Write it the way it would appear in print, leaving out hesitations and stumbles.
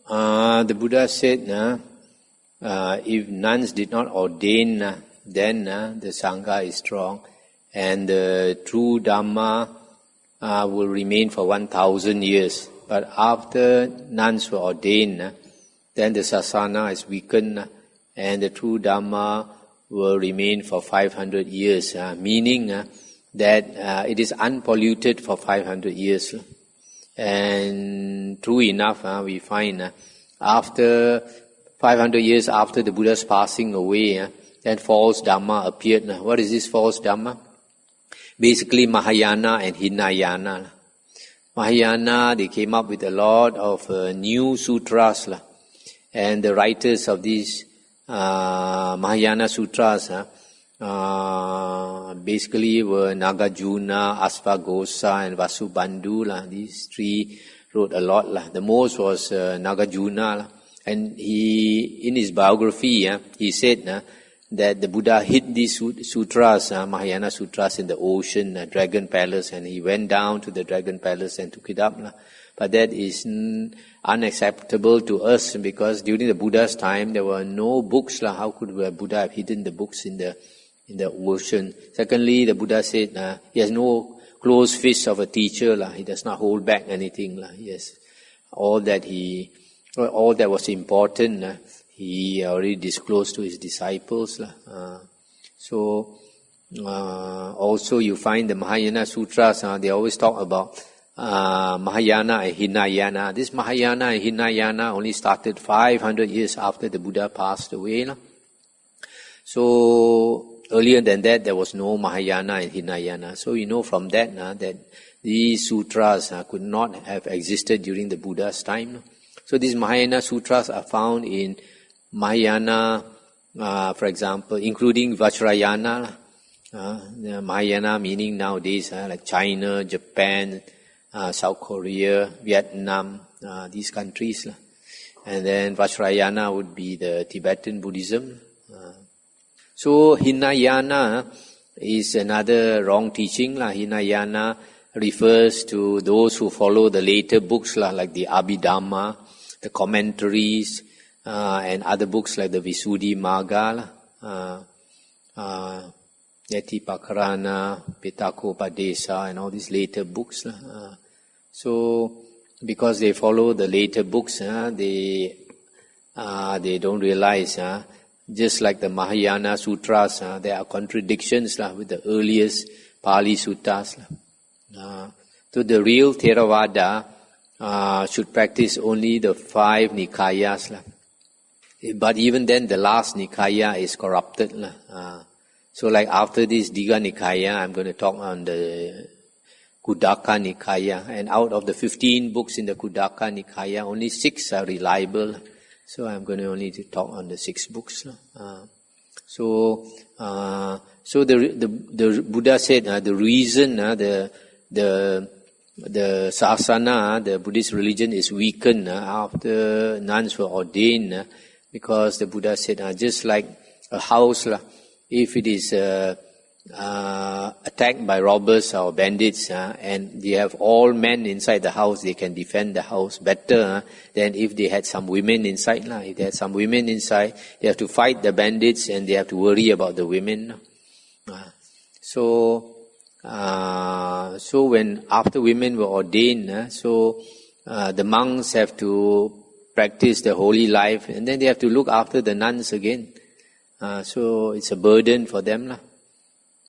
The Buddha said, if nuns did not ordain, then the Saṅgha is strong, and the true Dhamma will remain for 1,000 years. But after nuns were ordained, then the Sasana is weakened, and the true Dhamma will remain for 500 years, meaning that it is unpolluted for 500 years. And true enough, we find after 500 years after the Buddha's passing away, then false Dhamma appeared. What is this false Dhamma? Basically Mahayana and Hinayana. Mahayana, they came up with a lot of new sutras. And the writers of these Mahayana sutras basically were Nagarjuna, Asvaghosha and Vasubandhu. These three wrote a lot. The most was Nagarjuna. And he, in his biography, he said that the Buddha hid these sutras, Mahayana sutras, in the ocean, Dragon Palace, and he went down to the Dragon Palace and took it up. But that is unacceptable to us, because during the Buddha's time there were no books. How could the Buddha have hidden the books in the ocean? Secondly, the Buddha said he has no closed fist of a teacher. He does not hold back anything. Yes, all that was important, he already disclosed to his disciples. Also you find the Mahayana sutras, they always talk about Mahayana and Hinayana. This Mahayana and Hinayana only started 500 years after the Buddha passed away. So earlier than that, there was no Mahayana and Hinayana. So you know from that that these sutras could not have existed during the Buddha's time. So these Mahayana sutras are found in Mahayana, for example, including Vajrayana. Mahayana meaning nowadays like China, Japan, South Korea, Vietnam, these countries. And then Vajrayana would be the Tibetan Buddhism. So Hinayana is another wrong teaching. Hinayana refers to those who follow the later books like the Abhidhamma, the commentaries, and other books like the Visuddhimagga, Yatipakarana, Pitakopadesa, and all these later books. So, because they follow the later books, they don't realize, just like the Mahayana sutras, there are contradictions with the earliest Pali suttas. So the real Theravada should practice only the 5 Nikayas. But even then, the last Nikaya is corrupted. So like after this Digha Nikaya, I'm going to talk on the Khuddaka Nikaya. And out of the 15 books in the Khuddaka Nikaya, only 6 are reliable. So I'm going to only talk on the 6 books. So the Buddha said the reason the sasana, the Buddhist religion, is weakened after nuns were ordained, because the Buddha said just like a house, if it is attacked by robbers or bandits, and they have all men inside the house, they can defend the house better than if they had some women inside. If they had some women inside, they have to fight the bandits and they have to worry about the women. So when after women were ordained, the monks have to practice the holy life, and then they have to look after the nuns again. So it's a burden for them.